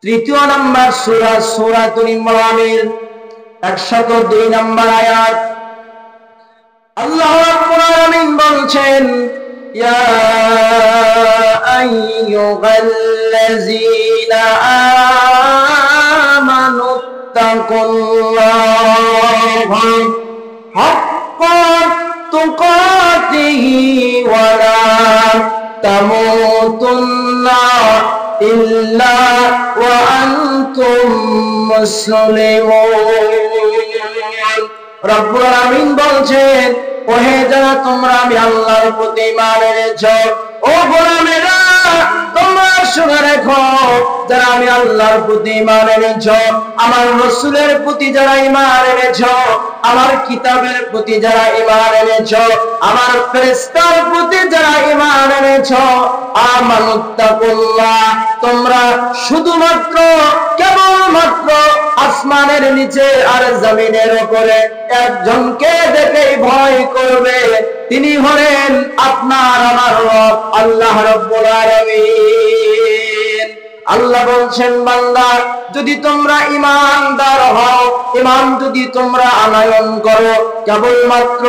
তৃতীয় নাম্বার সূরা সূরাতুল ইমরানের 102 নম্বর আয়াত। আল্লাহ রাব্বুল আলামিন বলছেন, ইয়া আইয়ুহাল্লাযীনা আমানু তাকুল্লাহা হাক্কা তুকাতিহি ওয়া লা তামুতুন্না ইল্লা ওয়া আনতুম মুসলিমুন। রব্বুল আলামিন বলছেন, ওহে যারা তোমরা আমি আল্লাহর প্রতি ঈমান এনেছো, ও গোলামেরা তোমরা শুনে রেখো, যারা আমি আল্লাহর প্রতি ঈমান এনেছো, আমার রাসূলের প্রতি যারা ঈমান এনেছো, আমার কিতাবের প্রতি যারা ঈমান এনেছো, আমার ফেরেশতার প্রতি যারা ঈমান এনেছো, আমানুত্তাকুল্লাহ, তোমরা শুধুমাত্র কেবলমাত্র আসমানের নিচে আর জমিনের উপরে একজনকে দেখেই ভয় করবে, তিনি হলেন আপনার আমার রব আল্লাহ রাব্বুল আলামিন। আল্লাহ বলছেন, বান্দা যদি তোমরা ঈমানদার হও, ঈমান যদি তোমরা আনয়ন করো, কেবলমাত্র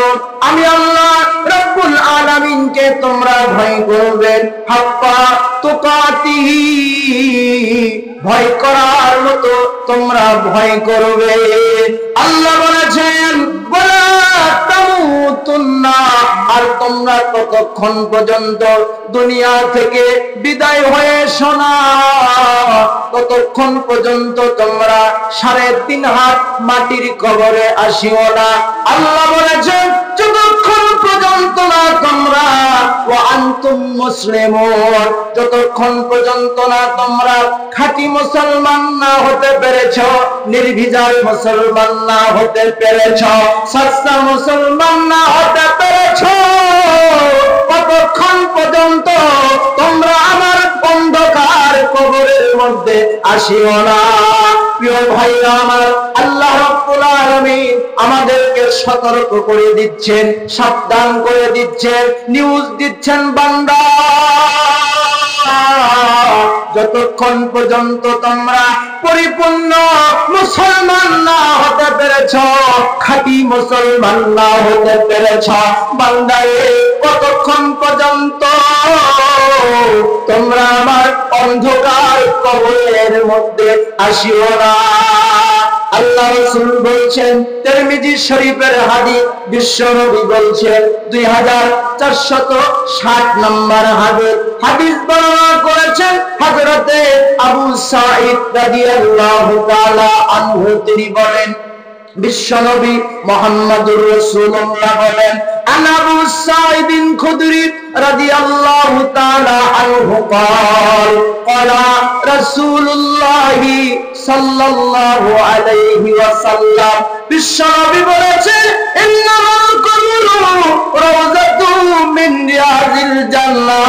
আমি আল্লাহ রাব্বুল আলামিনকে তোমরা ভয় করবে, হাক্কা তুকাতিহি, ভয় করার মতো তোমরা ভয় করবে। আল্লাহ বলেছেন, ওয়ালা তামুতুন্না, আর তোমরা ততক্ষণ পর্যন্ত দুনিয়া থেকে বিদায় হয়ে শোনা, ততক্ষণ পর্যন্ত তোমরা 3.5 হাত মাটির কবরে আসিও না। আল্লাহ বলেছেন, যতক্ষণ পর্যন্ত না তোমরা ওয়া আনতুম মুসলিমুন, যতক্ষণ পর্যন্ত না তোমরা খাঁটি মুসলমান না হতে পেরেছো, নির্ভেজাল মুসলমান না হতে পেরেছো, সচ্চা মুসলমান না হতে পেরেছো, ততক্ষণ পর্যন্ত তোমরা আমার অন্ধকার কবরের মধ্যে আসিও না। প্রিয় ভাইরা আমার, আল্লাহ রাব্বুল আলামিন আমাদেরকে সতর্ক করে দিচ্ছেন, সাবধান করে দিচ্ছেন, নিউজ দিচ্ছেন, বান্দা যতক্ষণ পর্যন্ত তোমরা পরিপূর্ণ মুসলমান না হতে পেরেছ, খাঁটি মুসলমান না হতে পেরেছ, বান্দায়ে ততক্ষণ পর্যন্ত তোমরা আমার অন্ধকার কবরের মধ্যে আসিও না। আল্লাহ রাসূল বলছেন, তিরমিজি শরীফের হাদিস, বিশ্বনবী বলছেন 2460 নম্বর হাদিস, হাদিস বর্ণনা করেছেন হযরতে আবু সাঈদ রাদিয়াল্লাহু তাআলা আনহু। তিনি বলেন, বিশ্বনবী মুহাম্মদুর রাসূলুল্লাহ বলেন, আনা আবু সাঈদ খুদরি রাদিয়াল্লাহু তাআলা আনহু قال قال رسول الله সাল্লাল্লাহু আলাইহি ওয়াসাল্লাম, বিশ্বনবী বলেছেন, ইন্নামাল কবরু রাওযাতুম মিন রিয়াজিল জান্নাহ।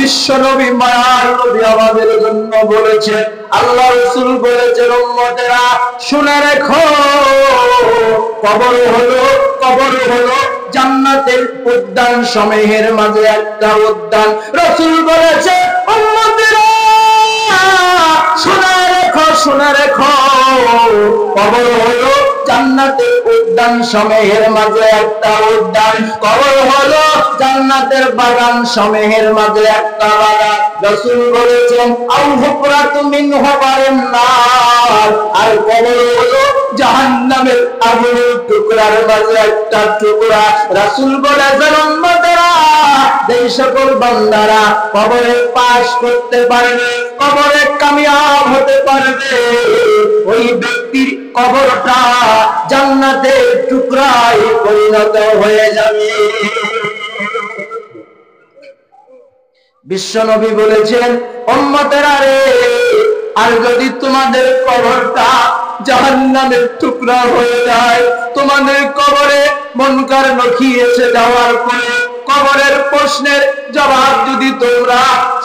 বিশ্বনবী মায়ার নবী আমাদের জন্য বলেছেন, আল্লাহ রাসূল বলেছেন, উম্মতেরা শুনে রেখো, কবর হলো জান্নাতের উদ্যান সমূহের মাঝে একটা উদ্যান। রাসূল বলেছে, উম্মতেরা শুনে রেখো, কবর হলো জান্নাতের উদ্যান সমূহের মাঝে একটা উদ্যান, কবর হলো জান্নাতের বাগান সমূহের মাঝে একটা বাগান। রাসূল বলেছেন, আও হুফরাতু মিন হুফারিন নার, আর কবর হলো জাহান্নামের আগুনের টুকরার মাঝে একটা টুকরা। রাসূল বলেছেন, উম্মতেরা যেই সকল বান্দারা কবরে পাস করতে পারবে, কবরে কামিয়াব হতে পারবে, ওই ব্যক্তির কবরটা জান্নাতের টুকরায় পরিণত হয়ে যাবে। বিশ্বনবী বলেছেন, উম্মতেরা রে, আর যদি তোমাদের কবরটা জাহান্নামের টুকরা হয়ে যায়, তোমাদের কবরে মুনকার নকির এসে যাওয়ার পরে কবরের প্রশ্নের জবাব যদি তোমরা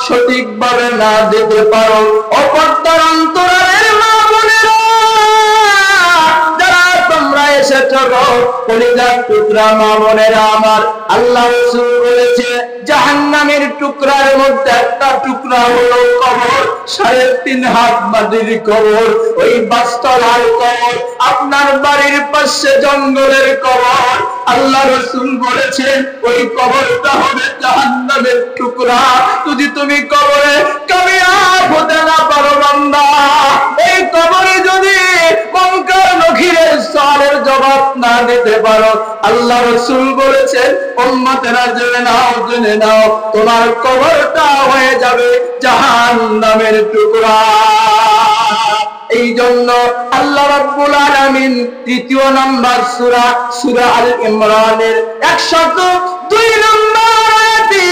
সঠিকভাবে না দিতে পারো, অপরদার অন্তরের মা বোনেরা, যারা তোমরা এসেছো কলিজার টুকরা মা বোনেরা আমার, আল্লাহ রাসূল বলেছে, জাহান্নামের টুকরার মধ্যে একটা টুকরা হলো কবর, 3.5 হাত মাটির কবর, ওই বাস্তলার কবর, আপনার বাড়ির পাশে জঙ্গলের কবর। আল্লাহ রাসূল বলেছেন ওই কবরটা হবে জাহান্নামের টুকরা। যদি তুমি কবরে কামিয়াব হতে না পারো বান্দা, এই কবরে যদি মুনকার নকিরের সওয়ালের জবাব না দিতে পারো, আল্লাহ রাসূল বলেছেন উম্মতেরা জেনে নাও তোমার কবরটা হয়ে যাবে জাহান্নামের টুকরা। এই জন্য আল্লাহ রাব্বুল আলামিন 3 নম্বর সূরা আল ইমরানের 102 নম্বর আয়াতে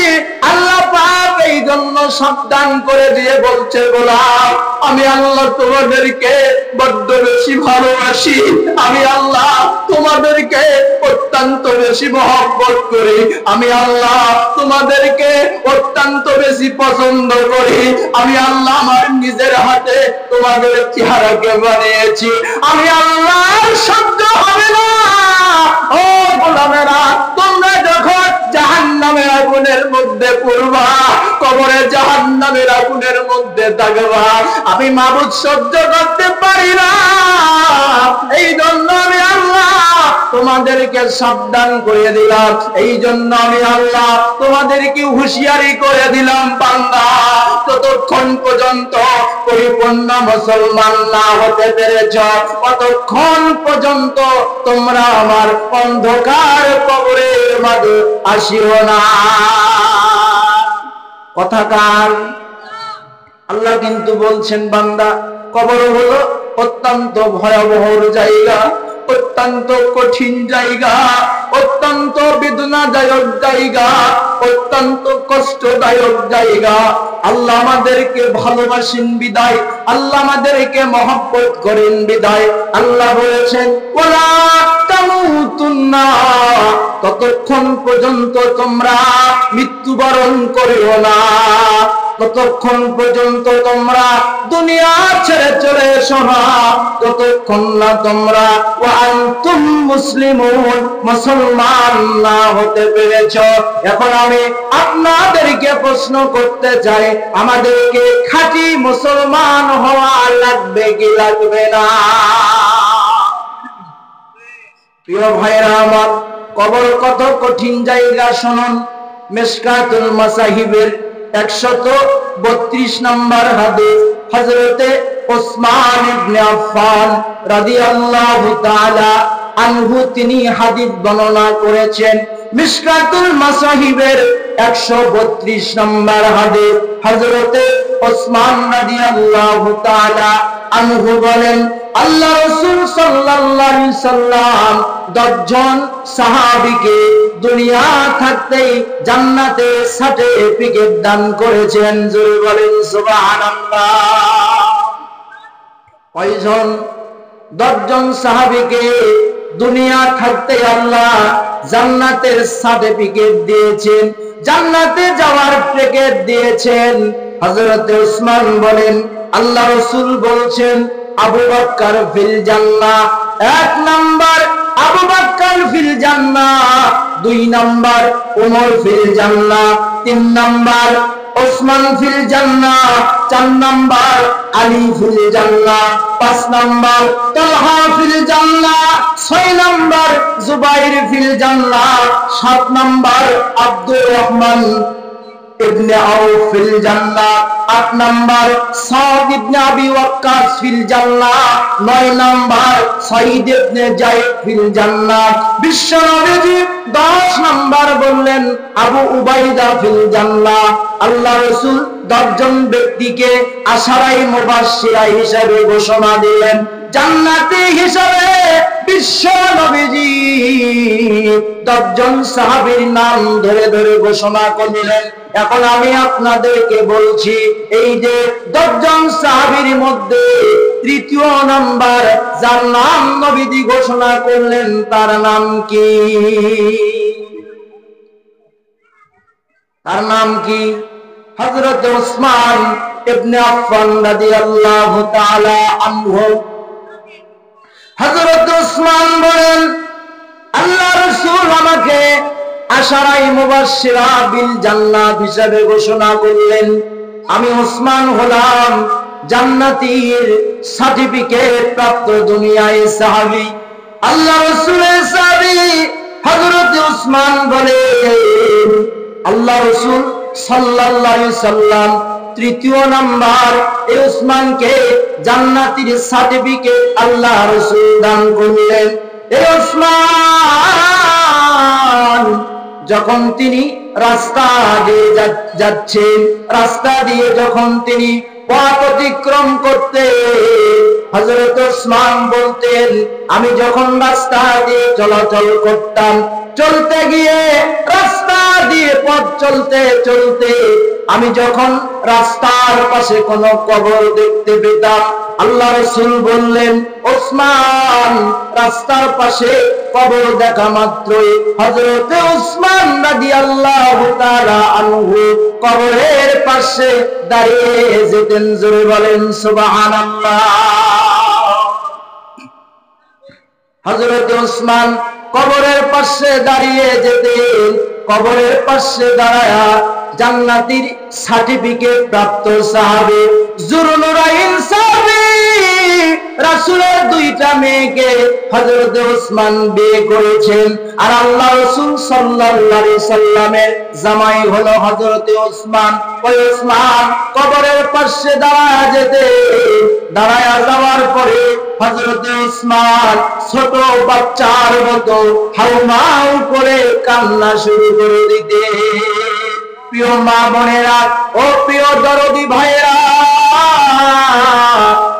আল্লাহ পাক এই জন্য সাবধান করে দিয়ে বলছে, গোলাম আমি আল্লাহ তোমাদেরকে বড্ড বেশি ভালোবাসি, আমি আল্লাহ তোমাদেরকে অত্যন্ত বেশি মহব্বত করি, আমি আল্লাহ তোমাদেরকে অত্যন্ত বেশি পছন্দ করি, আমি আল্লাহ আমার নিজের হাতে তোমাদের চেহারাকে বানিয়েছি, আমি আল্লাহ সহ্য হবে না। ও গোলামেরা, তোমরা যখন জাহান্নামের আগুনের মধ্যে পড়বা, কবরে জাহান্নামের আগুনের মধ্যে থাকবা, আমি মাবুদ সহ্য করতে পারি না। এই জন্য আমি আল্লাহ তোমাদেরকে সাবধান করে দিলাম, এই জন্য আমি আল্লাহ তোমাদেরকে হুঁশিয়ারি করে দিলাম, বান্দা ততক্ষণ পর্যন্ত পরিপূর্ণ মুসলমান না হতে পেরেছ, ততক্ষণ পর্যন্ত তোমরা আমার অন্ধকার কবরের মাঝে আসিও না। কথাকার আল্লাহ কিন্তু বলছেন, বান্দা কবর হলো অত্যন্ত ভয়াবহ জায়গা, অত্যন্ত কঠিন জায়গা, অত্যন্ত বেদনাদায়ক জায়গা, অত্যন্ত কষ্টদায়ক জায়গা। আল্লাহ আমাদেরকে ভালোবাসেন বিদায়, আল্লাহ আমাদেরকে মহব্বত করেন বিদায় আল্লাহ বলেছেন ওয়ালা তামুতুন্না, ততক্ষণ পর্যন্ত তোমরা মৃত্যুবরণ করিও না, ততক্ষণ পর্যন্ত তোমরা দুনিয়া ছেড়ে চলে এসো না, ততক্ষণ না তোমরা ওয়া আনতুম মুসলিমুন, মুসলমান না হতে পেরেছ। এখন আমি আপনাদেরকে প্রশ্ন করতে চাই, আমাদেরকে খাঁটি মুসলমান হওয়া লাগবে কি লাগবে না? প্রিয় ভাইরা আমার, কবর কত কঠিন জায়গা শুনুন। মিশকাতুল মাসাহিবের 132 নম্বর হাদিস, হযরতে ওসমান ইবনে আফফান রাদিয়াল্লাহু তাআলা আনহু তিনি হাদিস বর্ণনা করেছেন। মিশকাতুল মাসাহিবের 132 নম্বর হাদিস, হযরতে ওসমান রাদিয়াল্লাহু তাআলা আনহু বলেন, আল্লাহ রাসূল সাল্লাল্লাহু আলাইহি সাল্লাম 10 জন সাহাবীকে দুনিয়া থাকতেই জান্নাতের সার্টিফিকেট দান করেছেন। জোরে বলেন সুবহানাল্লাহ। কয়জন? 10 জন সাহাবীকে দুনিয়া থাকতেই আল্লাহ জান্নাতের সার্টিফিকেট দিয়েছেন, জান্নাতে যাওয়ার টিকিট দিয়েছেন। হযরত ওসমান বলেন, আল্লাহ রাসূল বলছেন আবু বকর ফিল জান্নাহ, 1 নাম্বার আবু বকর ফিল জান্নাহ, 2 নাম্বার ওমর ফিল জান্নাহ, 3 নাম্বার ওসমান ফিল জান্নাহ, 4 নাম্বার আলী ফিল জান্নাহ, 5 নাম্বার তালহা ফিল জান্নাহ, 6 নাম্বার জুবাইর ফিল জান্নাহ, 7 নাম্বার আব্দুর রহমান ইবনে আউফ ফিল জান্নাহ, 8 নাম্বার সাদ ইবনে আবি ওয়াক্কাস ফিল জান্নাহ, 9 নাম্বার সাঈদ ইবনে যায়েদ ফিল জান্নাহ। বিশ্বনবী 10 নাম্বার বললেন আবু উবাইদা ফিল জান্নাহ। আল্লাহ রাসূল 10 জন ব্যক্তিকে আশারায়ে মুবাশশিরা হিসেবে ঘোষণা দিলেন জান্নাতি হিসেবে। বিশ্ব নবীজি 10 জন সাহাবীর নাম ধরে ধরে ঘোষণা করলেন। এখন আমি আপনাদেরকে বলছি, এই যে 10 জন সাহাবীর মধ্যে 3য় নাম্বার যার নাম নবীজি ঘোষণা করলেন তার নাম কি? তার নাম কি? হযরত ওসমান ইবনে আফফান রাদিয়াল্লাহু তাআলা আনহু। হযরত ওসমান বলেন, আল্লাহ রাসূল আমাকে আশারায়ে মুবাশশিরা বিল জান্নাত হিসেবে ঘোষণা করলেন, আমি ওসমান হলাম জান্নাতীর সার্টিফিকেট প্রাপ্ত দুনিয়ায় সাহাবী। আল্লাহ রাসূলের সাহাবী হযরত ওসমান বলেন, আল্লাহ রাসূল সাল্লাল্লাহু আলাইহি সাল্লাম তৃতীয় নাম্বার এই ওসমানকে জান্নাতীর সার্টিফিকেট আল্লাহ রাসূল দান করলেন। এই ওসমান যখন তিনি রাস্তা দিয়ে যাচ্ছেন, রাস্তা দিয়ে যখন তিনি পথ অতিক্রম করতে, হযরত ওসমান বলতেন, আমি যখন রাস্তা দিয়ে চলাচল করতাম, চলতে গিয়ে রাস্তা দিয়ে পথ চলতে চলতে আমি যখন রাস্তার পাশে কোনো কবর দেখতে পেতাম, আল্লাহ রাসূল বললেন, ওসমান রাস্তার পাশে কবর দেখা মাত্রই হযরত ওসমান রাদিয়াল্লাহু তাআলা আনহু কবরের পাশে দাঁড়িয়ে যেতেন। জোরে বলেন সুবহানাল্লাহ। হযরত ওসমান কবরের পাশে দাঁড়িয়ে যেতেন, কবরের পাশে দাঁড়ায়া জান্নাতীর সার্টিফিকেট প্রাপ্ত সাহাবী যুরনুরাইন সাহাবী রাসূলের দুইটা মেয়েকে হযরত ওসমান বিয়ে করেছেন, আর আল্লাহ রাসূল সাল্লাল্লাহু আলাইহি সাল্লামের জামাই হলো হযরত ওসমান। ওই ওসমান কবরের পাশে দাঁড়ায়া যেতে, দাঁড়ায়া যাওয়ার পরে হযরত ওসমান ছোট বাচ্চার মতো হাউমাউ করে কান্না শুরু করে দিতে। প্রিয় মা বোনেরা ও প্রিয় দরদি ভাইরা,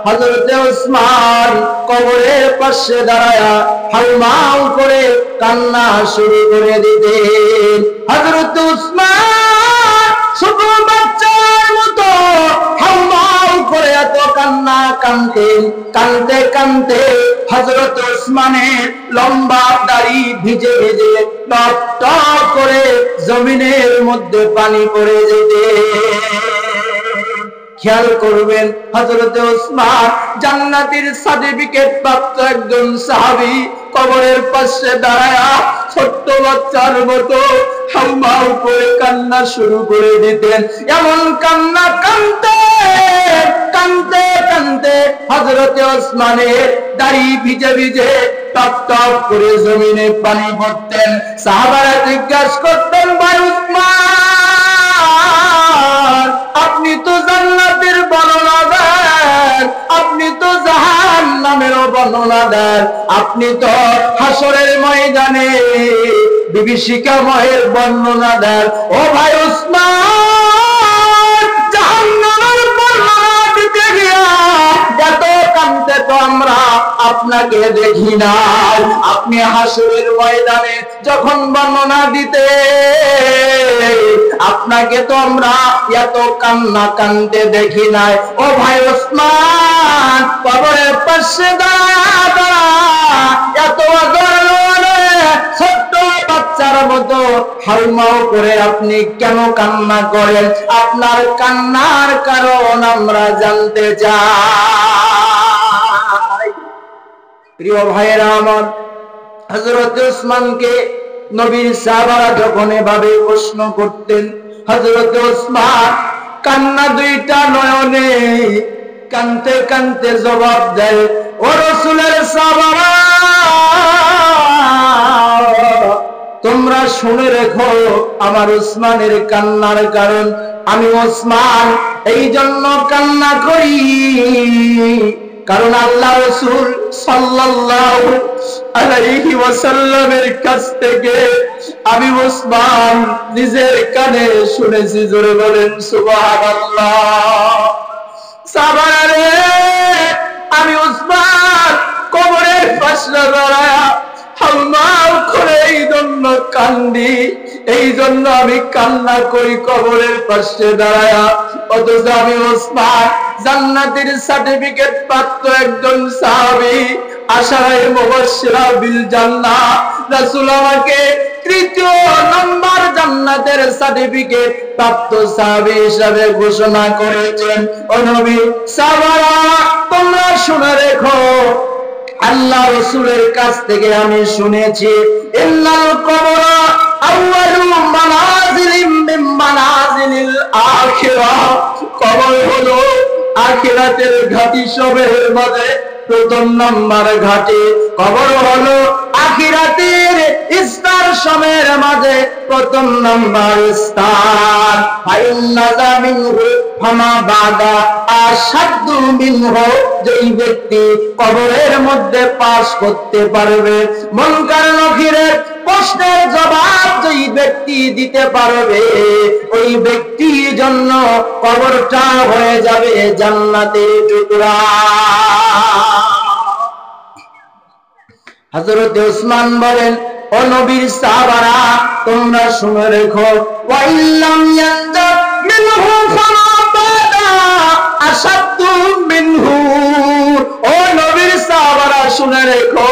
হযরত ওসমান কবরের পাশে দাঁড়ায়া হাউমাউ করে কান্না শুরু করে দিতেন। হযরত ওসমান ছোট বাচ্চার মতো হাউমাউ করে এত কান্না কাঁদতেন, কাঁদতে কাঁদতে হযরত ওসমানের লম্বা দাড়ি ভিজে ভিজে টপ টপ করে জমিনের মধ্যে পানি পড়ে যেতে। খেয়াল করবেন, হযরত ওসমান জান্নাতের সার্টিফিকেট প্রাপ্ত একজন সাহাবী কবরের পাশে দাঁড়ায়া ছোট্ট বাচ্চার মতো হাউমাউ করে কান্না শুরু করে দিতেন। এমন কান্না কাঁদতে কাঁদতে কাঁদতে হযরত ওসমানের দাড়ি ভিজে ভিজে টপ টপ করে জমিনে পানি পড়তেন। সাহাবারা জিজ্ঞাসা করতেন, ভাই ওসমান, আপনি তো জান্নাতের বর্ণনা দেন, আপনি তো জাহান্নামেরও বর্ণনা দেন, আপনি তো হাসরের ময়দানে বিভীষিকাময়ের বর্ণনা দেন। ও ভাই ওসমান, জাহান্নামের বর্ণনা দিতে গিয়া এত কাঁদতে তো আমরা আপনাকে দেখি নাই। আপনি হাসরের ময়দানে যখন বর্ণনা দিতে, আপনাকে তো আমরা এত কান্না কাঁদতে দেখি নাই। ও ভাই ওসমান, কবরের পাশে দাঁড়া এত ছোট্ট বাচ্চার মতো হাউমাউ করে আপনি কেন কান্না করেন? আপনার কান্নার কারণ আমরা জানতে চাই। প্রিয় ভাইয়েরা আমার, হযরত ওসমানকে নবীর সাহাবারা যখন এভাবে প্রশ্ন করতেন, হযরত ওসমান কান্না দুইটা নয়নে কানতে কানতে জবাব দেয়, ও রাসূলের সাহাবারা, তোমরা শুনে রেখো আমার ওসমানের কান্নার কারণ। আমি ওসমান এই জন্য কান্না করি কারণ আল্লাহ রাসূল সাল্লাল্লাহু আলাইহি ওয়াসাল্লামের কাছ থেকে আমি ওসমান নিজের কানে শুনেছি। জোরে বলেন সুবহানাল্লাহ। সাহাবারা রে, আমি ওসমান কবরের পাশে দাঁড়ায়া হাউমাউ করে এই জন্য কান্দি, এই জন্য আমি কান্না করি কবরের পাশে দাঁড়ায়া। অথচ আমি ওসমান জান্নাতের সার্টিফিকেট প্রাপ্ত একজন সাহাবী, আশারায়ে মুবাশশিরা বিল জান্নাহ। রাসূল আমাকে তৃতীয় নম্বর জান্নাতের সার্টিফিকেট প্রাপ্ত সাহাবী হিসেবে ঘোষণা করেছেন। ও নবী, সাহাবারা তোমরা শুনে রেখো, আল্লাহ রাসূলের কাছ থেকে আমি শুনেছি, ইন্নাল কবরা আউয়ালু মানাজিলিম মিন মানাজিলিল আখিরাহ, কবর হলো আখিরাতের ঘাঁটি সবের মধ্যে প্রথম নাম্বার ঘাঁটি। কবর হলো আখিরাতের স্তর সবের মাঝে প্রথম নাম্বার স্তর। ফাইন্না মিনহু ফামা বাদা আশাদ্দু মিনহু, যেই ব্যক্তি কবরের মধ্যে পাস করতে পারবে, মুনকার নকিরের প্রশ্নের জবাব যেই ব্যক্তি দিতে পারবে, ওই ব্যক্তির জন্য কবরটা হয়ে যাবে জান্নাতের টুকরা। হযরত ওসমান বলেন, ও নবীর সাহাবারা তোমরা শুনে রেখো, ওয়া ইল্লাম ইয়ানজা মিনহু ফামা বাদা আশাদ্দু মিনহু। ও নবীর সাহাবারা শুনে রেখো,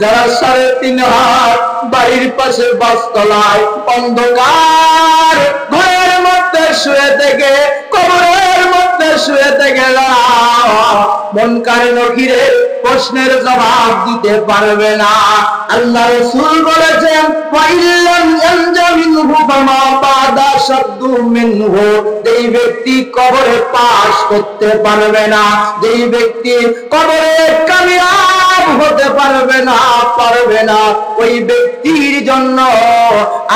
যারা 3.5 হাত বাড়ির পাশে বাসতলায় অন্ধকার ঘরের মধ্যে শুয়ে থেকে, কবরের মধ্যে শুয়ে থেকে মুনকার নকিরের প্রশ্নের জবাব দিতে পারবে না। আল্লাহ রাসূল বলেছেন, ওয়া ইল্লাম ইয়ানজা মিনহু ফামা বাদা আশাদ্দু মিনহু, যেই ব্যক্তি কবরে পাস করতে পারবে না, যেই ব্যক্তি কবরে কামিয়াব হতে পারবে না, ওই ব্যক্তির জন্য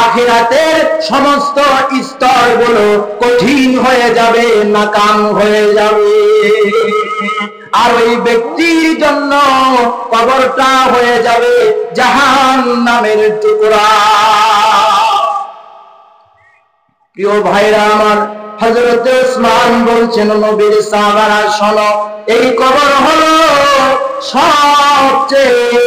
আখিরাতের সমস্ত স্তরগুলো কঠিন হয়ে যাবে, নাকাম হয়ে যাবে। আর ওই ব্যক্তির জন্য কবরটা হয়ে যাবে জাহান্নামের টুকরা। প্রিয় ভাইরা আমার, হযরত ওসমান বলছেন, নবীর সাহাবারা শোনো, এই কবর হলো সবচেয়ে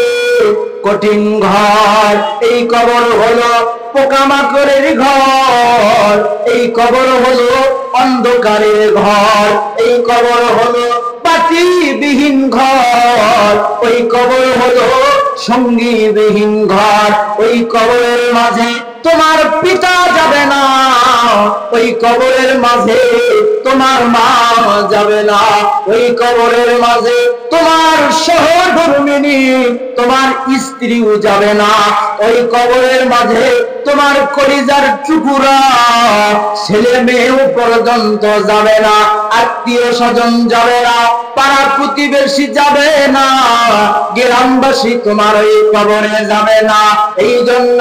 কঠিন ঘর, এই কবর হলো পোকামাকড়ের ঘর, এই কবর হলো অন্ধকারের ঘর, এই কবর হলো বাতিবিহীন ঘর, ওই কবর হলো সঙ্গীবিহীন ঘর। ওই কবরের মাঝে তোমার পিতা যাবে না, ওই কবরের মাঝে তোমার মা যাবে না, ওই কবরের মাঝে তোমার সহধর্মিণী তোমার স্ত্রীও যাবে না, ওই কবরের মাঝে তোমার কলিজার টুকরা ছেলে মেয়েও পর্যন্ত যাবে না, আত্মীয় স্বজন যাবে না, পাড়া প্রতিবেশী যাবে না, গ্রামবাসী তোমার ওই কবরে যাবে না। এই জন্য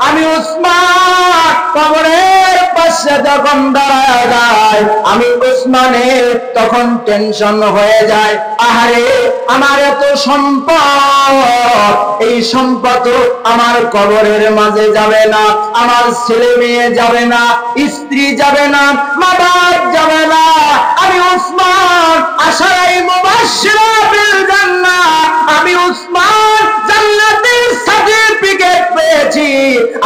আমি ওসমান কবরের পাশে যখন দাঁড়ায় যায়, আমি ওসমানের তখন টেনশন হয়ে যায়, আহারে আমার এত সম্পদ, এই সম্পদ আমার কবরের মাঝে যাবে না, আমার ছেলে মেয়ে যাবে না, স্ত্রী যাবে না, মা বাপ যাবে না। আমি ওসমান আশারায়ে মুবাশশিরা বিল জান্নাহ, আমি ওসমান জান্নাতের সার্টিফিকেট পেয়েছি।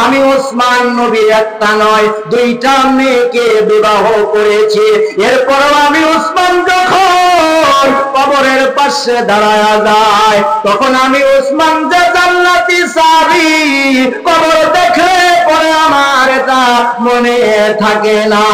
আমি ওসমান নবী একটা নয় 2টা মেয়েকে বিবাহ করেছি। এরপরও আমি ওসমান যখন কবরের পাশে দাঁড়ায়া যায়, তখন আমি ওসমান যে জান্নাতি সাহাবী, কবর দেখলে পরে আমার এটা মনে থাকে না।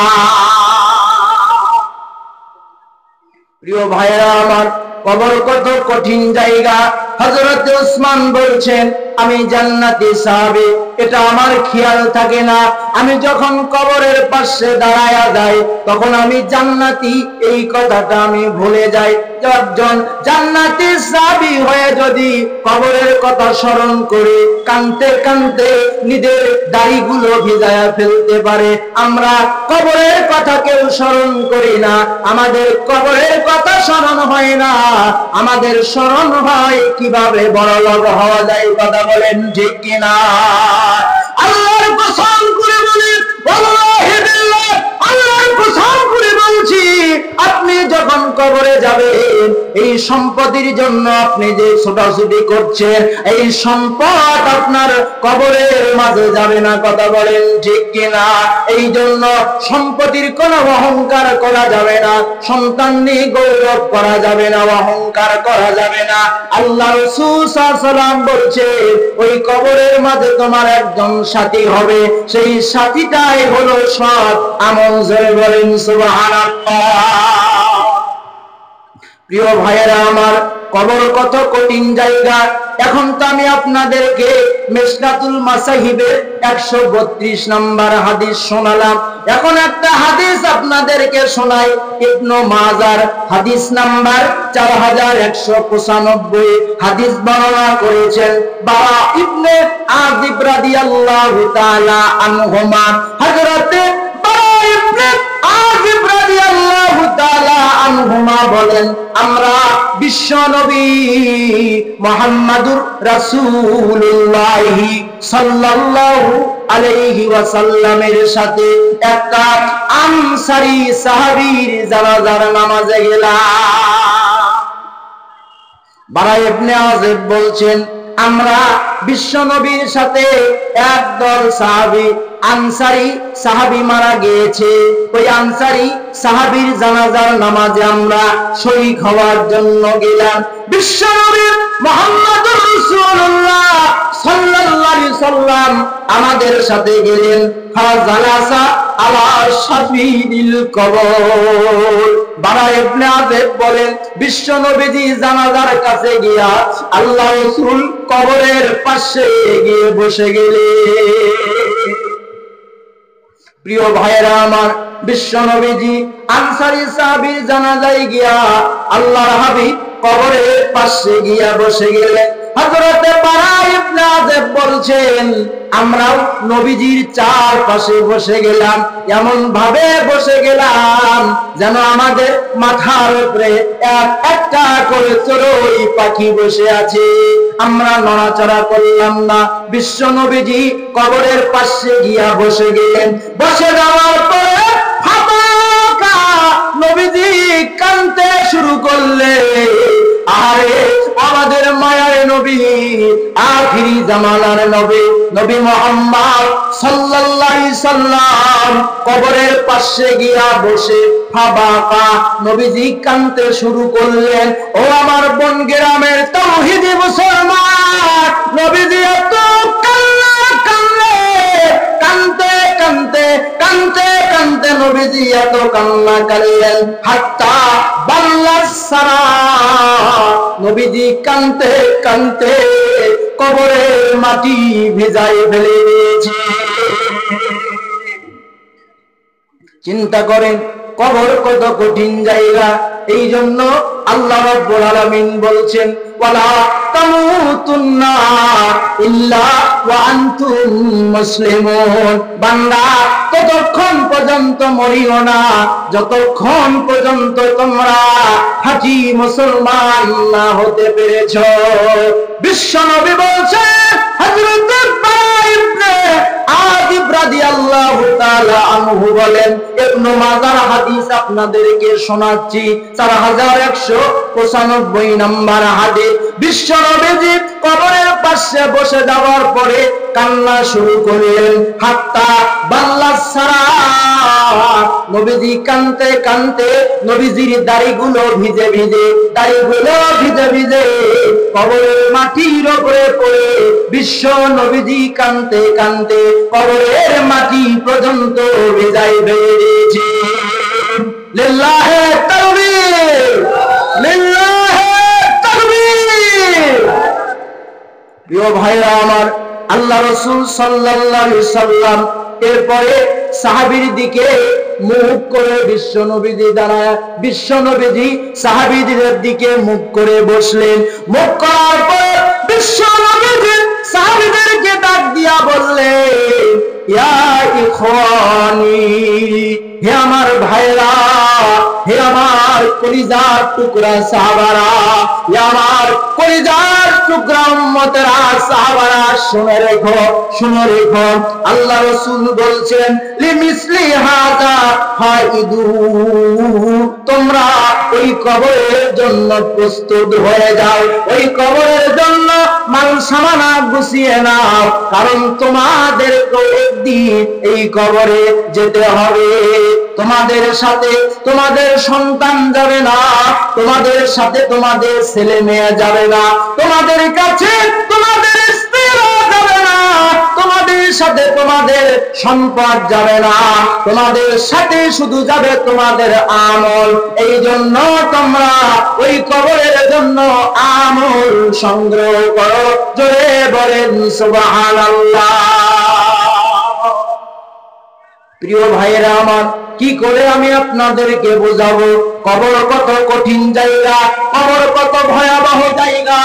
প্রিয় ভাইরা আমার, কবর কত কঠিন জায়গা। হযরত ওসমান বলছেন, আমি জান্নাতি সাহাবী, এটা আমার খেয়াল থাকে না। আমি যখন কবরের পাশে দাঁড়ায়া যাই, তখন আমি জান্নাতি এই কথাটা আমি ভুলে যাই। একজন জান্নাতি সাহাবী হয়ে যদি কবরের কথা স্মরণ করে কাঁদতে কাঁদতে নিজের দাড়িগুলো ভিজায়া ফেলতে পারে, আমরা কবরের কথা কেউ স্মরণ করি না, আমাদের কবরের কথা স্মরণ হয় না, আমাদের স্মরণ হয় কিভাবে বড়লোক হওয়া যায়। কথা বলেন ঠিক কিনা? আল্লাহর কসম করে বলি, ওয়াল্লাহি বিল্লাহ, আল্লাহর কসম করে বলছি, আপনি যখন কবরে যাবেন, এই সম্পদের জন্য আপনি যে ছোটাছুটি করছেন, এই সম্পদ আপনার কবরের মাঝে যাবে না। কথা বলেন ঠিক কিনা? এই জন্য সম্পত্তির কোনো অহংকার করা যাবে না, সন্তান নিয়ে গৌরব করা যাবে না, অহংকার করা যাবে না। আল্লাহ রাসূল সাল্লাল্লাহু আলাইহি ওয়াসাল্লাম বলছে, ওই কবরের মাঝে তোমার একজন সাথী হবে, সেই সাথীটাই হলো সৎ আমল। জোরে বলেন সুবহানাল্লাহ। প্রিয় ভাইয়েরা আমার, কবর কত কঠিন জায়গা। এখন তো আমি আপনাদেরকে মিশকাতুল মাসাহিবের 132 নম্বর হাদিস শোনালাম। এখন একটা হাদিস আপনাদেরকে শোনাই। ইবনে মাজার হাদিস নাম্বার 4195 হাদিস বর্ণনা করেছেন বারা ইবনে আযিব রাদিয়াল্লাহু তাআলা আনহুমা। হযরতে বারা ইবনে আযিব রাদিয়াল্লাহু তাআলা আনহুমা বলেন, আমরা বিশ্ব নবী মুহাম্মাদুর রাসূলুল্লাহ সাল্লাল্লাহু আলাইহি ওয়াসাল্লামের সাথে একটা আনসারী সাহাবীর জানাজার নামাজে গেলাম। বারা ইবনে আযিব বলছেন, আমরা বিশ্ব নবীর সাথে একদল সাহাবী আনসারী সাহাবী মারা গিয়েছে। ওই আনসারী সাহাবীর জানাজার নামাজে আমরা শরীক হওয়ার জন্য গেলাম। বিশ্ব নবী মুহাম্মদুর রাসূলুল্লাহ সাল্লাল্লাহু আলাইহি সাল্লাম আমাদের সাথে গেলেন। ফাজালাসা আলা শাফিদিল কবর। বারা ইবনে আযিব বলেন, বিশ্ব নবীজি জানাজার কাছে গিয়া আল্লাহ রাসূল কবরের পাশে গিয়ে বসে গেলেন। প্রিয় ভাইয়েরা আমার, বিশ্ব নবীজি আনসারী সাহাবীর জানাজায় গিয়া আল্লাহর হাবিব কবরের পাশে গিয়া বসে গেলেন। হযরতে বারা ইবনে আযিব বলছেন, আমরাও নবীজির চারপাশে বসে গেলাম। এমন ভাবে বসে গেলাম যেন আমাদের মাথার উপরে একটা করে চড়ুই পাখি বসে আছে। আমরা নড়াচড়া করলাম না। বিশ্ব নবীজি কবরের পাশে গিয়া বসে গেলেন। বসে যাওয়ার পরে নবীজি কাঁদতে শুরু করলেন। আরে আমাদের মায়ার নবী, আখিরি জামানার নবী, নবী মুহাম্মদ সাল্লাল্লাহু আলাইহি সাল্লাম কবরের পাশে গিয়া বসে ফাবাকা নবীজি কাঁদতে শুরু করলেন। ও আমার বন গ্রামের তাওহীদি মুসলমান, নবীজি এত কাঁদতে নবীজি এত কান্না করলেন, হাত্তা বাল্লাস সারা। নবীজি কাঁদতে কবরের মাটি ভিজায় ফেলে দিয়েছে। চিন্তা করেন কবর কত কঠিন জায়গা। এই জন্য আল্লাহ রাব্বুল আলামিন বলছেন, ওয়ালা তামুতুন্না ইল্লা ওয়া আনতুম মুসলিমুন। বান্দা, ততক্ষণ পর্যন্ত মরিও না যতক্ষণ পর্যন্ত তোমরা হাজি মুসলমান না হতে পেরেছো। বিশ্ব নবী বলছেন, হযরত বারা ইবনে আযিব রাদিয়াল্লাহু তাআলা আনহু বলেন, ইবনে মাজার হাদিস আপনাদেরকে শোনাচ্ছি, 4195 নম্বর হাদিস। বিশ্ব নবীজি কবরের পাশে বসে যাওয়ার পরে কান্না শুরু করলেন, হাত্তা বাল্লাস সারা। নবীজি কাঁদতে নবীজির দাড়িগুলো ভিজে ভিজে কবরের মাটির উপরে পড়ে বিশ্ব নবীজি কাঁদতে কবরের মাটি পর্যন্ত ভিজায় বেরিয়েছে। লিল্লাহে তাকবীর, লিল্লাহে তাকবীর। প্রিয় ভাইরা আমার, আল্লাহ রাসূল সাল্লাল্লাহু আলাইহি সাল্লাম এরপরে সাহাবীর দিকে মুখ করে বিশ্ব নবীজি দাঁড়ায়, বিশ্ব নবীজি সাহাবীদের দিকে মুখ করে বসলেন। মুখ করার পর বিশ্ব নবীজি সাহাবীদেরকে ডাক দিয়া বললেন, ইয়া ইখওয়ানি, হে আমার ভাইরা, হে আমার কলিজার টুকরা সাহাবারা, হে আমার কলিজার টুকরা উম্মতেরা, সাহাবারা, শুনে রেখো। আল্লাহ রাসূল বলছেন, লিমিসলি হাযা হাইদু, তোমরা ওই কবরের জন্য প্রস্তুত হয়ে যাও। ওই কবরের জন্য মাল সামানা গুছিয়ে নাও, কারণ তোমাদেরকে একদিন এই কবরে যেতে হবে। তোমাদের সাথে তোমাদের সন্তান যাবে না, তোমাদের সাথে তোমাদের ছেলে মেয়ে যাবে না, তোমাদের কাছে তোমাদের স্ত্রীরা যাবে না, তোমাদের নবীর সাথে তোমাদের সম্পদ যাবে না, তোমাদের সাথে শুধু যাবে তোমাদের আমল। এই জন্য তোমরা ওই কবরের জন্য আমল সংগ্রহ করো। জোরে বলেন সুবহানাল্লাহ। প্রিয় ভাইয়েরা আমার, কি করে আমি আপনাদেরকে বোঝাবো কবর কত কঠিন জায়গা, কবর কত ভয়াবহ জায়গা।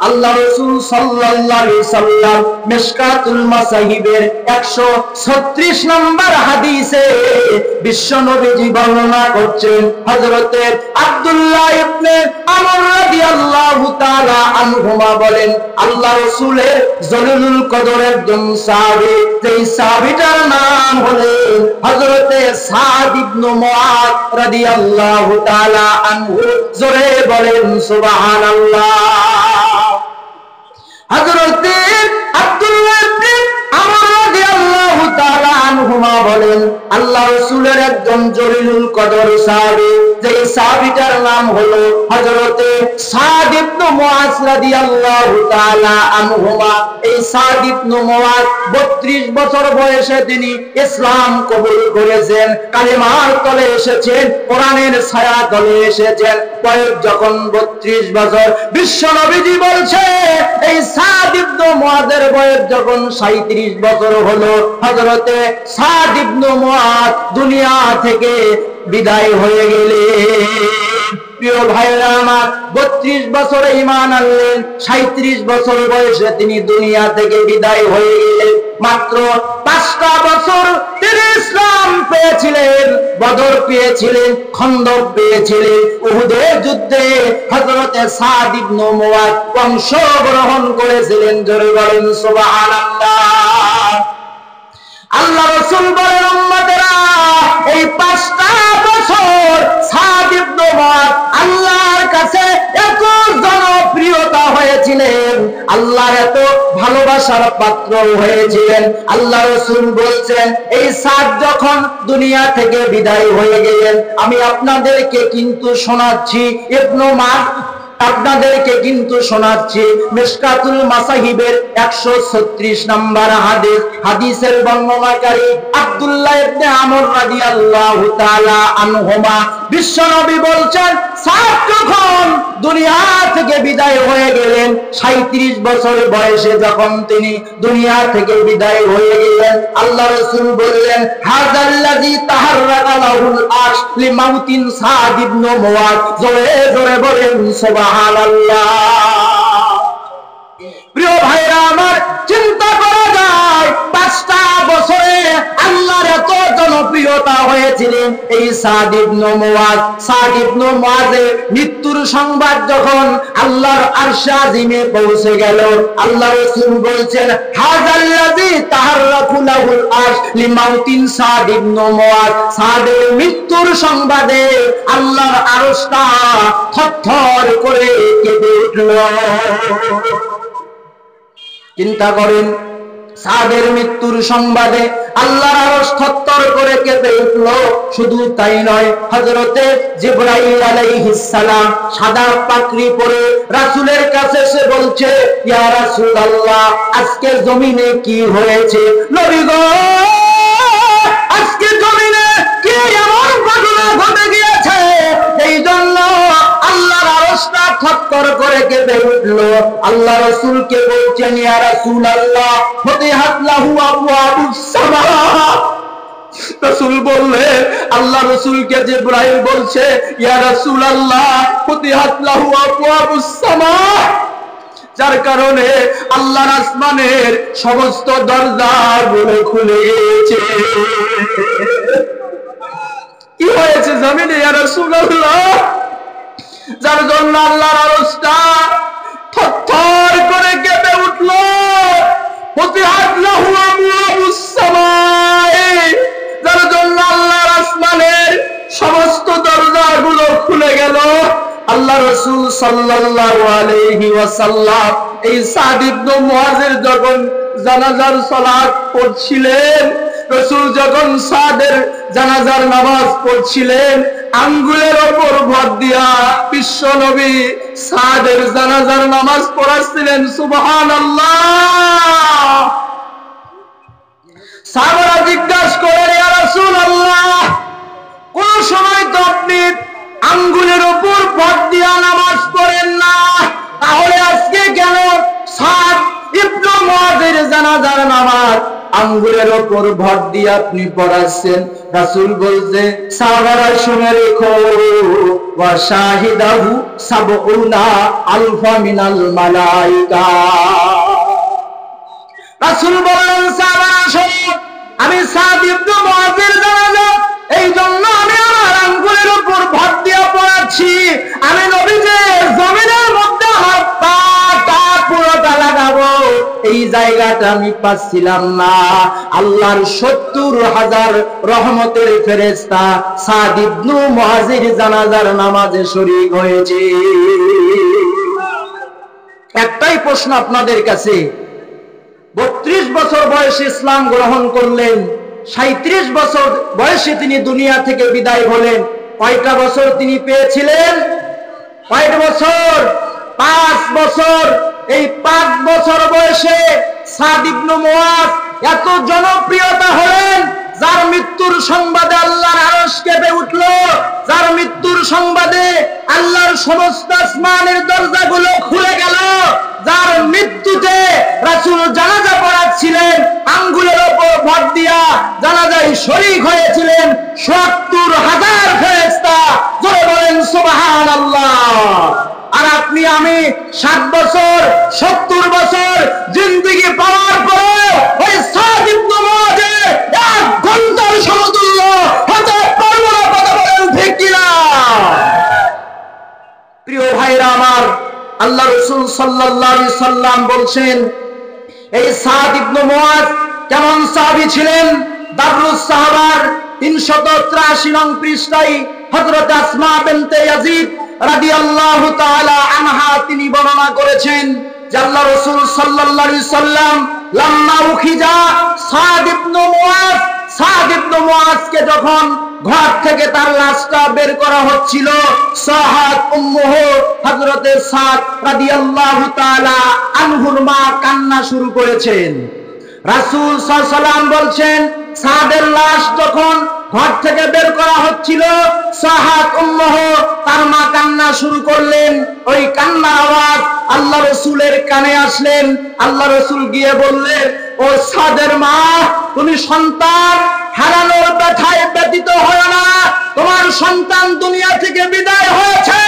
আল্লাহ রাসূল সাল্লাল্লাহু আলাইহি সাল্লাম মিশকাতুল মাসাহিবের 136 নম্বর হাদিসে বিশ্ব নবীজি বর্ণনা করছেন, হযরতে আব্দুল্লাহ ইবনে আমর রাদিয়াল্লাহু তাআলা আনহুমা বলেন, আল্লাহ রাসূলের জলিলুল কদর একজন সাহাবী, যেই সাহাবীটার নাম হলেন হযরতে সাদ ইবনে মুআয রাদিয়াল্লাহু তাআলা আনহু। জোরে বলেন সুবহানাল্লাহ। হযরতে আব্দুল্লাহ ইবনে আমর রাদিয়াল্লাহু তাআলা আনহুমা বলেন, আল্লাহ রাসূলের একজন জলিলুল কদর সাহাবী, যেই সাহাবীটার নাম হলো হযরতে সাদ ইবনে মুআয রাদিয়াল্লাহু তাআলা আনহুমা। এই সাদ ইবনে মুআয 32 বছর বয়সে তিনি ইসলাম কবুল করেছেন, কালেমার তলে এসেছেন, কোরআনের ছায়া তলে এসেছেন। বয়স যখন 32 বছর, বিশ্ব নবীজি বলছে এই সাদ ইবনে মুআযের বয়স যখন 37 বছর হলো, হযরতে সাদ ইবনে মুআয দুনিয়া থেকে বিদায় হয়ে গেলেন। প্রিয় ভাইরা আমার, 32 বছরে ঈমান আনলেন, 37 বছর বয়সে তিনি দুনিয়া থেকে বিদায় হয়ে গেলেন। মাত্র 5টা বছর তিনি ইসলাম পেয়েছিলেন, বদর পেয়েছিলেন, খন্দক পেয়েছিলেন, উহুদের যুদ্ধে হযরতে সাদ ইবনে মুআয অংশগ্রহণ করেছিলেন। জোরে বলেন সুবহানাল্লাহ। আল্লাহ রাসূল বলেন, উম্মতেরা, এই 5টা বছর সাদ ইবনে মুআয আল্লাহর কাছে এত জনপ্রিয়তা হয়েছিলেন, আল্লাহর এত ভালোবাসার পাত্র হয়েছিলেন। আল্লাহ রাসূল বলছেন, এই সাদ যখন দুনিয়া থেকে বিদায় হয়ে গেলেন, আমি আপনাদেরকে কিন্তু শোনাচ্ছি, ইবনে মুআয আপনাদেরকে কিন্তু শোনাচ্ছি মিশকাতুল মাসাহিবের 136 নম্বর হাদিস। হাদিসের বর্ণনাকারী আব্দুল্লাহ ইবনে আমর রাদিয়াল্লাহু তাআলা আনহুমা। বিশ্বনবী বলছেন, সাদ যখন দুনিয়া থেকে বিদায় হয়ে গেলেন, 37 বছর বয়সে যখন তিনি দুনিয়া থেকে বিদায় হয়ে গেলেন, আল্লাহ রাসূল বললেন, হাযাল্লাযী তাহাররাকা লাহুল আরশ লিমাউতিন সাদ ইবনে মুআয। জোরে জোরে বলেন সুবহানাল্লাহ। প্রিয় ভাইরা আমার, চিন্তা করা যায় 5টা বছরে আল্লাহর এত জনপ্রিয়তা হয়েছিলেন এই সাদ ইবনে মুআয। সাদ ইবনে মুআযের মৃত্যুর সংবাদ যখন আল্লাহর আরশে আজিমে পৌঁছে গেল, আল্লাহ রাসূল বলছেন, হাযাল্লাযী তাহাররাকু লাহুল আরশ লিমাউতিন সাদ ইবনে মুআয। সাদের মৃত্যুর সংবাদে আল্লাহর আরশটা থরথর করে কেঁপে উঠল। চিন্তা করেন, সাদের মৃত্যুর সংবাদে আল্লাহর আরশ থরথর করে কেঁপে উঠল। শুধু তাই নয়, হযরতে জিবরাইল আলাইহিস সালাম সাদা পাগড়ি পরে রাসূলের কাছে এসে বলছে, ইয়া রাসূলুল্লাহ, আজকে জমিনে কি হয়েছে? নবী গো, আজকে জমিনে কি এমন ঘটনা ঘটে গিয়েছে এই জন্য আল্লাহর আরশটা থরথর করে কেঁপে উঠল? আল্লাহ রাসূলকে বলছেন, ইয়া রাসূলুল্লাহ, ফতিহাত লাহু আবওয়াবুস সামা। রাসূল বললেন, আল্লাহ রাসূলকে জিবরাইল বলছে, ইয়া রাসূলুল্লাহ, ফতিহাত লাহু আবওয়াবুস সামা, যার কারণে আল্লাহর আসমানের সমস্ত দরজাগুলো খুলে গেছে। কি হয়েছে জমিনে ইয়া রাসূলুল্লাহ? যার জন্য আল্লাহর আরশটা থরথর করে কেঁপে উঠল। ফতিহাত লাহু আবওয়াবুস সামা, যার জন্য আল্লাহর আসমানের সমস্ত দরজাগুলো খুলে গেল। আল্লাহ রাসূল সাল্লাল্লাহু আলাইহি ওয়াসাল্লাম এই সাদ ইবনে মুআযের যখন জানাজার সালাত পড়ছিলেন, রাসূল যখন সাদের জানাজার নামাজ পড়ছিলেন, আঙ্গুলের উপর ভর দিয়া বিশ্ব নবী সাদের জানাজার নামাজ পড়াচ্ছিলেন। সুবহানাল্লাহ। সাহাবারা জিজ্ঞাসা করেন, ইয়া রাসূলুল্লাহ, কোন সময় তো আপনি আঙ্গুলের উপর ভর দিয়া নামাজ পড়েন না, তাহলে আজকে কেন সাদ ইবনে মুআযের জানাজার নামাজ আঙ্গুলের উপর ভর দিয়ে আপনি পড়াচ্ছেন? রাসূল বলছে, সাহাবারা শুনে রেখো, ওয়া শাহিদাহু সাবউনা আলফা মিনাল মালাইকা। রাসূল বলেন, সাহাবারা শোনো, আমি সাদ ইবনে মুআযের জানাজা এই জন্য আমি আমার আঙ্গুলের উপর ভর দিয়ে পড়াচ্ছি। আমি নবীজির জমিনের মধ্যে আমার পাটা পুরোটা লাগাবো, এই জায়গাটা আমি পাচ্ছিলাম না। আল্লাহর ৭০,০০০ রহমতের ফেরেশতা সাদ ইবনে মুআযের জানাজার নামাজে শরীক হয়েছে। একটাই প্রশ্ন আপনাদের কাছে, ৩২ বছর বয়সে ইসলাম গ্রহণ করলেন, ৩৭ বছর বয়সে তিনি দুনিয়া থেকে বিদায় হলেন। কয়টা বছর তিনি পেয়েছিলেন? কয়টা বছর? ৫ বছর। এই ৫ বছর বয়সে সাদ ইবনে মুআয এত জনপ্রিয়তা হলেন, যার মৃত্যুর সংবাদে আল্লাহর আরশ কেঁপে উঠল, যার মৃত্যুর সংবাদে আল্লাহর সমস্ত আসমানের দরজাগুলো খুলে গেল, যার মৃত্যুতে রাসূল জানাজা পড়াচ্ছিলেন, আঙ্গুলের উপর ভর দিয়া জানাজায় শরীক হয়েছিলেন ৭০,০০০ ফেরেশতা। জোরে বলেন সুবহানাল্লাহ। আর আপনি আমি ৬০ বছর ৭০ বছর জিন্দেগি পাওয়ার পরে ওই সাদ ইবনে মুআযের ১ ঘন্টার সমতুল্য হতে পারবো না। কথা বলেন ঠিক কিনা? প্রিয় ভাইরা আমার, আল্লাহ রাসূল সাল্লাল্লাহু আলাইহি সাল্লাম বলছেন, এই সাদ ইবনে মুআয কেমন সাহাবী ছিলেন? দারুস সাহাবার ৩৮৩ নং পৃষ্ঠায় হযরত আসমা বিনতে ইয়াজিদ রাদিয়াল্লাহু তাআলা আনহা তিনি বর্ণনা করেছেন যে আল্লাহ রাসূল সাল্লাল্লাহু আলাইহি সাল্লাম লাম্মা উখিজা সাদ ইবনে মুআয, সাদ ইবনে মুআযকে যখন ঘর থেকে তার লাশটা বের করা হচ্ছিল, সাহাত উম্মুহু হযরতে সাদ রাদিয়াল্লাহু তাআলা আনহুর মা কান্না শুরু করেছেন। রাসূল সাল্লাল্লাহু আলাইহি সাল্লাম বলছেন, সাদের লাশ যখন ঘর থেকে বের করা হচ্ছিল, সাহাত উম্মুহু তার মা কান্না শুরু করলেন। ওই কান্নার আওয়াজ আল্লাহ রাসূলের কানে আসলেন। আল্লাহ রাসূল গিয়ে বললেন, ও সাদের মা, তুমি সন্তান হারানোর ব্যথায় ব্যথিত হয় না, তোমার সন্তান দুনিয়া থেকে বিদায় হয়েছে,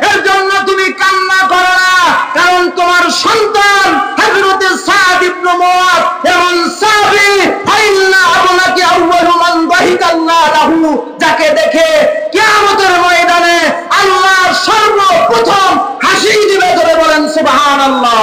এর জন্য তুমি কান্না করো না, কারণ তোমার সন্তান হযরতে সাদ ইবনে মুআয এমন সাহাবী, ফাইন্না আবনাকি আউয়ালু মান দাহিকাল্লাহ লাহু, যাকে দেখে কিয়ামতের ময়দানে আল্লাহ সর্বপ্রথম হাসি দিবে। ধরে বলেন সুবহানাল্লাহ।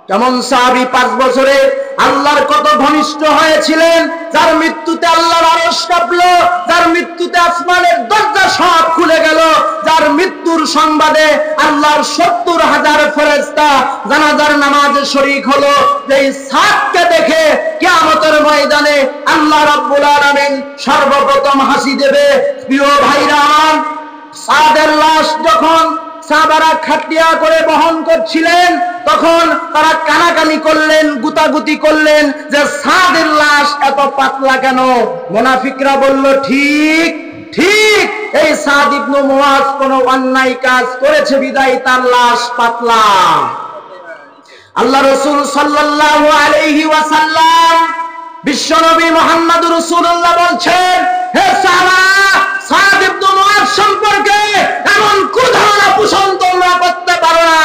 কেমন সাহাবী ৫ বছরে আল্লাহর কত ঘনিষ্ঠ হয়েছিলেন, যার মৃত্যুতে আল্লাহর আরশ কাঁপলো, যার মৃত্যুতে আসমানের দরজা সব খুলে গেল, যার মৃত্যুর সংবাদে আল্লাহর ৭০,০০০ ফেরেশতা জানাজার নামাজে শরীক হলো। এই সাদকে দেখে কিয়ামতের ময়দানে আল্লাহ রাব্বুল আলামিন সর্বপ্রথম হাসি দেবে। প্রিয় ভাইরা, সাদের লাশ যখন সাহাবারা খাটিয়া করে বহন করছিলেন, তখন তারা কানাকানি করলেন, গুতাগুতি করলেন যে সাদের লাশ এত পাতলা কেন? মুনাফিকরা বলল, ঠিক ঠিক, এই সাদ ইবনে মুআয কোনো অন্যায় কাজ করেছে বিদায় তার লাশ পাতলা। আল্লাহ রাসূল সাল্লাল্লাহু আলাইহি ওয়াসাল্লাম বিশ্বনবী মুহাম্মদ রাসূলুল্লাহ বলছেন, হে সাহাবা, সাদ ইবনে মুআয সম্পর্কে এমন কোন ধারণা পোষণ তোমরা করতে পারো না,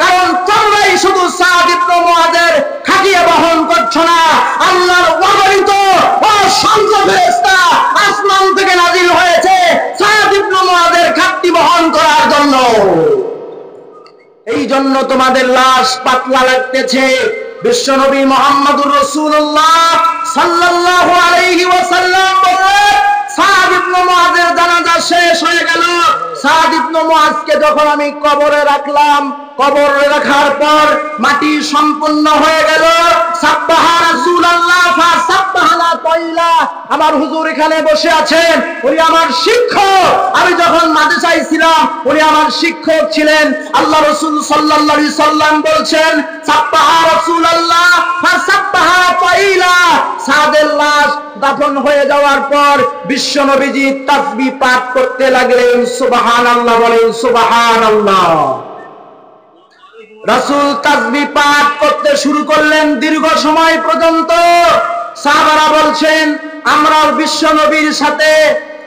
কারণ তোমরাই শুধু সাদ ইবনে মুআযের খাটিয়ে বহন করছো না, আল্লাহর অগণিত অসংখ্য ফেরেশতা আসমান থেকে নাজিল হয়েছে সাদ ইবনে মুআযের খাটটি বহন করার জন্য। এই জন্য তোমাদের লাশ পাতলা লাগতেছে। বিশ্বনবী মুহাম্মদুর রাসূলুল্লাহ সাল্লাল্লাহু আলাইহি ওয়াসাল্লাম বলেন, সাদ ইবনে মুআযের জানাজা শেষ হয়ে গেল। সাদ ইবনে মুআযকে যখন আমি কবরে রাখলাম, কবর রাখার পর মাটি সম্পূর্ণ হয়ে গেল। সাব্বাহা রাসূলুল্লাহ ফাসাব্বাহানা তাইলা। আমার হুজুর এখানে বসে আছেন, উনি আমার শিক্ষক। আমি যখন মাদ্রাসায় ছিলাম উনি আমার শিক্ষক ছিলেন। আল্লাহ রাসূল সাল্লাল্লাহু আলাইহি সাল্লাম বলছেন, সাব্বাহা রাসূলুল্লাহ ফাসাব্বাহা তাইলা। সাদের লাশ দাফন হয়ে যাওয়ার পর বিশ্ব নবীজি তাসবিহ পাঠ করতে লাগলেন। সুবহানাল্লাহ, বলেন সুবহানাল্লাহ। রাসূল তাসবিহ পাঠ করতে শুরু করলেন দীর্ঘ সময় পর্যন্ত। সাহাবারা বলছেন, আমরা বিশ্ব নবীর সাথে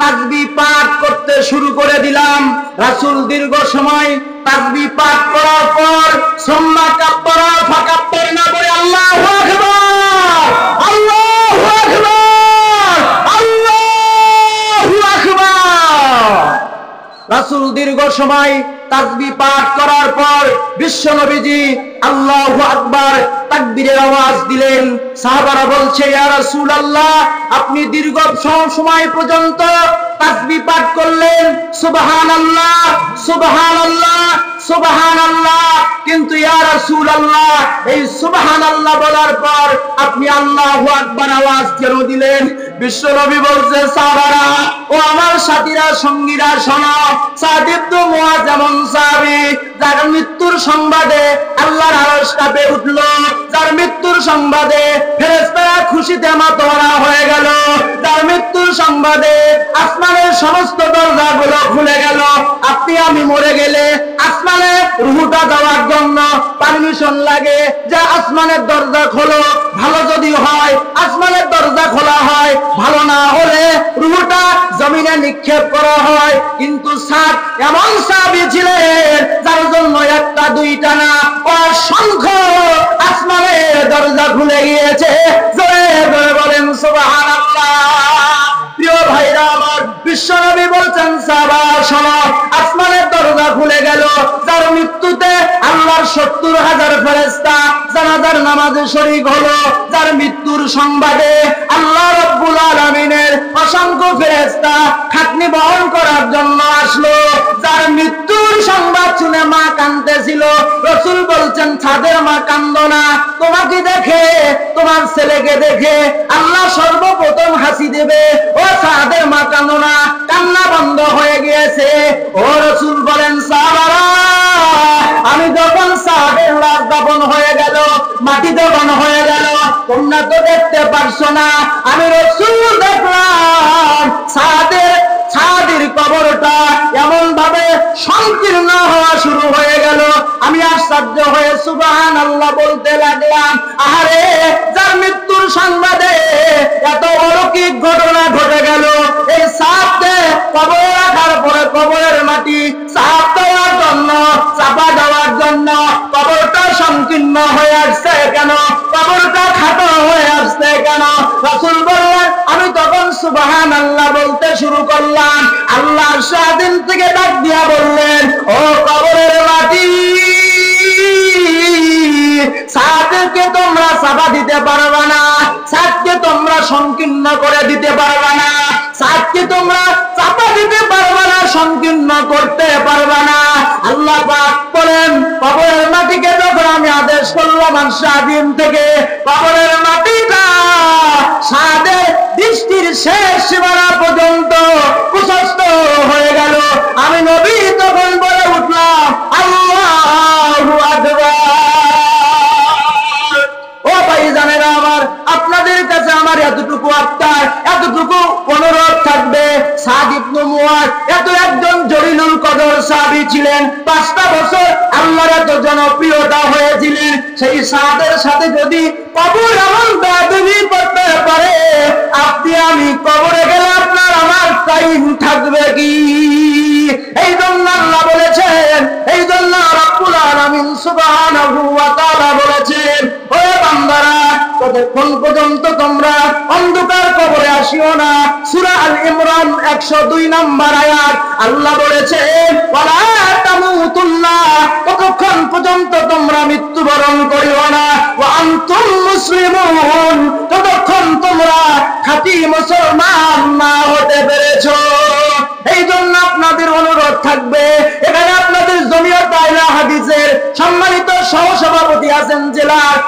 তাসবিহ পাঠ করতে শুরু করে দিলাম। রাসূল দীর্ঘ সময় তাসবিহ পাঠ করার পর সুম্মা কাব্বারা ফাকাব্বারনা, বলে আল্লাহু আকবার, আল্লাহু আকবার, আল্লাহু আকবার। রাসূল দীর্ঘ সময় তাসবিহ পাঠ করার পর বিশ্ব নবীজি আল্লাহু আকবার তাকবীরের আওয়াজ দিলেন। সাহাবারা বলছে, ইয়া রাসূলুল্লাহ, আপনি দীর্ঘ সময় পর্যন্ত তাসবিহ পাঠ করলেন, সুবহানাল্লাহ সুবহানাল্লাহ সুবহানাল্লাহ, কিন্তু ইয়া রাসূলুল্লাহ এই সুবহানাল্লাহ বলার পর আপনি আল্লাহু আকবার আওয়াজ কেন দিলেন? বিশ্ব নবী বলছে, সাহাবারা ও আমার সাথীরা, সঙ্গীরা, শোনো। সাদ ইবনে মুআয যেমন সাহাবী, যার মৃত্যুর সংবাদে আল্লাহর আরশ কাঁপে উঠল, যার মৃত্যুর সংবাদে ফেরেশতারা খুশিতে মাতোয়ারা হয়ে গেল, যার মৃত্যুর সংবাদে আসমানের সমস্ত দরজাগুলো খুলে গেল। আপনি আমি মরে গেলে আসমানে রূহটা দেওয়ার জন্য পারমিশন লাগে যে আসমানের দরজা খোলো। ভালো যদি হয় আসমানের দরজা খোলা হয়, ভালো না হলে রূহটা জমিনে নিক্ষেপ করা হয়। কিন্তু সাদ এমন সাহাবী ছিলেন যার জন্য একটা দুইটা না, অসংখ্য আসমানের দরজা খুলে গিয়েছে। জোরে জোরে বলেন সুবহানাল্লাহ। প্রিয় ভাইরা আমার, বিশ্ব নবী বলছেন, সাহাবা শোনো, আসমানের দরজা খুলে গেল, যার মৃত্যুতে আল্লাহর ৭০,০০০ ফেরেশতা জানাজার নামাজে শরীক হলো, যার মৃত্যুর সংবাদে আল্লাহ রাব্বুল আলামিনের অসংখ্য ফেরেশতা খাটনি বহন করার জন্য আসলো, যার মৃত্যুর সংবাদ শুনে মা কাঁদতেছিল। রাসূল বলছেন, ছাদের মা কান্দো না, তোমাকে দেখে, তোমার ছেলেকে দেখে আল্লাহ সর্বপ্রথম হাসি দেবে। ও ছাদের মা কান্দো না, কান্না বন্ধ হয়ে গিয়েছে। ও রাসূল বলেন, সাহাবারা, আমি যখন সাদের লাশ দাফন হয়ে গেল, মাটি দাফন হয়ে গেল, তোমরা তো দেখতে পারছো না, আমি রাসূল দেখলাম সাদের কবরটা এমন ভাবে সংকীর্ণ হওয়া শুরু হয়ে গেল। আমি আশ্চর্য হয়ে সুবহানাল্লাহ বলতে লাগলাম, আরে যার মৃত্যুর সংবাদে এত অলৌকিক ঘটনা ঘটে গেল, এই সাদকে কবরে রাখার পরে কবরের মাটি সাফ দেওয়ার জন্য, চাপা দেওয়ার জন্য কবরটা সংকীর্ণ হয়ে আসছে কেন? কবরটা খাটো হয়ে আসছে কেন? রাসূল বললেন, আমি তখন সুবহানাল্লাহ বলতে শুরু করলাম। আল্লাহ সাদিন থেকে ডাক দিয়া বললেন, ও কবরের মাটি, সাদকে তোমরা চাপা দিতে পারবে না, সাদকে তোমরা সংকীর্ণ করে দিতে পারবে না, সাদকে তোমরা চাপা দিতে পারবে না, সংকীর্ণ করতে পারবে না। আল্লাহ পাক বলেন, কবরের মাটিকে যখন আমি আদেশ করলাম আর সাদিন থেকে, কবরের মাটিটা সাদের দৃষ্টির শেষ সীমানা পর্যন্ত প্রশস্ত হয়ে গেল। আমি নবী তখন বলে উঠলাম, আল্লাহু আকবার। ও ভাইজানেরা আমার, আপনাদের কাছে আমার এতটুকু আবদার, এতটুকু অনুরোধ থাকবে, সাদ ইবনে মুআয এত একজন জলিলুল কদর সাহাবী ছিলেন, ৫টা বছর আল্লাহর এত জনপ্রিয়তা হয়েছিলেন। সেই সাদের সাথে যদি কবর এমন বেয়াদবি করতে পারে, আপনি আমি কবরে গেলে আপনার আমার টাইম থাকবে কি? এই জন্য আল্লাহ বলেছেন, এই জন্য রাব্বুল আলামিন সুবহানাহু ওয়া তাআলা বলেছেন, ও বান্দারা, ততক্ষণ পর্যন্ত তোমরা অন্ধকার কবরে আসিও না। সূরা আল ইমরান ১০২ নম্বর আয়াত আল্লাহ বলেছেন, ওয়ালা তামুতুন্না, ততক্ষণ পর্যন্ত তোমরা মৃত্যুবরণ করিও না, ওয়া আনতুম মুসলিমুন, ততক্ষণ তোমরা খাঁটি মুসলমান না হতে পেরেছো। এই জন্য আপনাদের অনুরোধ থাকবে, এখানে আপনাদের জমিয়ত আহলে হাদিসের সহসভাপতি আছেন জেলার,